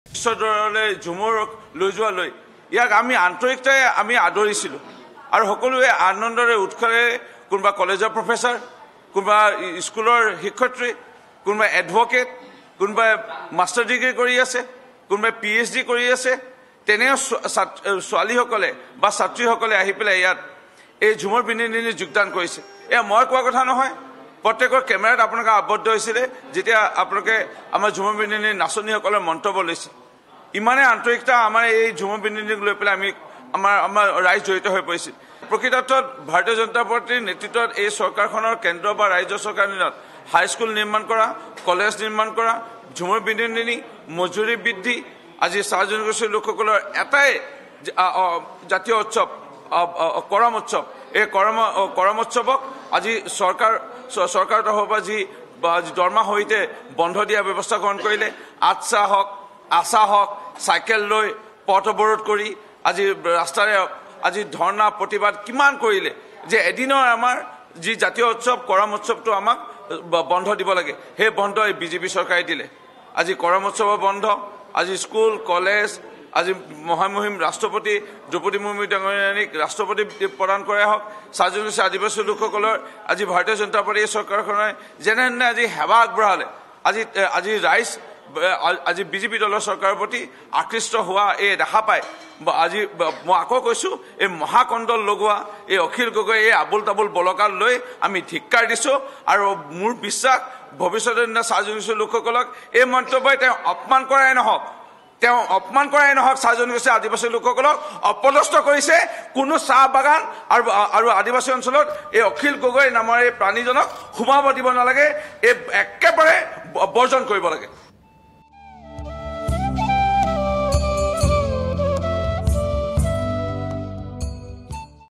বিশ্বদৰবাৰলৈ ঝুমুৰক লৈ যোৱালৈ ইয়াক আমি আন্তৰিকতাৰে আমি আদৰিছিলোঁ আৰু সকলোৱে আনন্দৰে উৎসাহেৰে কোনোবা কলেজৰ প্ৰফেচাৰ কোনোবা স্কুলৰ শিক্ষয়িত্ৰী কোনোবা এডভকেট কোনোবাই মাষ্টাৰ ডিগ্ৰী কৰি আছে কোনোবাই PhD কৰি আছে তেনে ছোৱালীসকলে বা ছাত্ৰীসকলে আহি পেলাই ইয়াত এই ঝুমুৰ পিন্ধি যোগদান কৰিছে এয়া মই কোৱা কথা নহয় প্ৰত্যেকৰ কেমেৰাত আপোনালোকে আবদ্ধ হৈছিলে যেতিয়া আপোনালোকে আমাৰ ঝুমুৰ পিন্ধি নাচনীসকলৰ মন্তব্য লৈছে ইমানে আন্তৰিকতা আমাৰ এই ঝুমুৰ পিন্ধিক লৈ পেলাই আমাৰ ৰাইজ জড়িত হৈ পৰিছিল প্ৰকৃতাৰ্থত ভাৰতীয় জনতা পাৰ্টীৰ নেতৃত্বত এই চৰকাৰখনৰ কেন্দ্ৰ বা ৰাজ্য চৰকাৰ দিনত হাইস্কুল নিৰ্মাণ কৰা কলেজ নিৰ্মাণ কৰা ঝুমুৰ পিন্ধি মজুৰি বৃদ্ধি আজি চাহ জনগোষ্ঠীৰ লোকসকলৰ এটাই জাতীয় উৎসৱ কৰম উৎসৱ এই কৰম উৎসৱক আজি চৰকাৰ তৰফৰ পৰা যি দৰমহা সহিতে বন্ধ দিয়া ব্যৱস্থা গ্ৰহণ কৰিলে আচ্ছা হওক আশা হওক চাইকেল লৈ পথ অৱৰোধ কৰি আজি ৰাস্তাৰে আজি ধৰ্ণা প্ৰতিবাদ কিমান কৰিলে যে এদিনৰ আমাৰ যি জাতীয় উৎসৱ কৰম উৎসৱটো আমাক বন্ধ দিব লাগে সেই বন্ধ এই বিজেপি চৰকাৰে দিলে আজি কৰম উৎসৱৰ বন্ধ আজি স্কুল কলেজ আজি মহামহিম ৰাষ্ট্ৰপতি দ্ৰৌপদী মুৰ্মু ডাঙৰীয়ানীক ৰাষ্ট্ৰপতি প্ৰদান কৰাই হওক চাহ জনগোষ্ঠী আদিবাসী লোকসকলৰ আজি ভাৰতীয় জনতা পাৰ্টীৰ চৰকাৰখনে যেনে আজি সেৱা আগবঢ়ালে আজি ৰাইজ আজি বিজেপি দলৰ চৰকাৰৰ প্ৰতি আকৃষ্ট হোৱা এই দেখা পায় আজি মই আকৌ কৈছোঁ এই মহাকণ্ডল লগোৱা এই অখিল গগৈ এই আবুল তাবুল বলকাত লৈ আমি ধিক্কাৰ দিছোঁ আৰু মোৰ বিশ্বাস ভৱিষ্যতৰ দিনা চাহ জনগোষ্ঠীৰ লোকসকলক এই মন্তব্যই তেওঁ অপমান কৰাই নহওক চাহ জনগোষ্ঠী আদিবাসী লোকসকলক অপদস্থ কৰিছে কোনো চাহ বাগান আৰু আদিবাসী অঞ্চলত এই অখিল গগৈ নামৰ এই প্ৰাণীজনক সোমাব দিব নালাগে এই একেবাৰে বৰ্জন কৰিব লাগে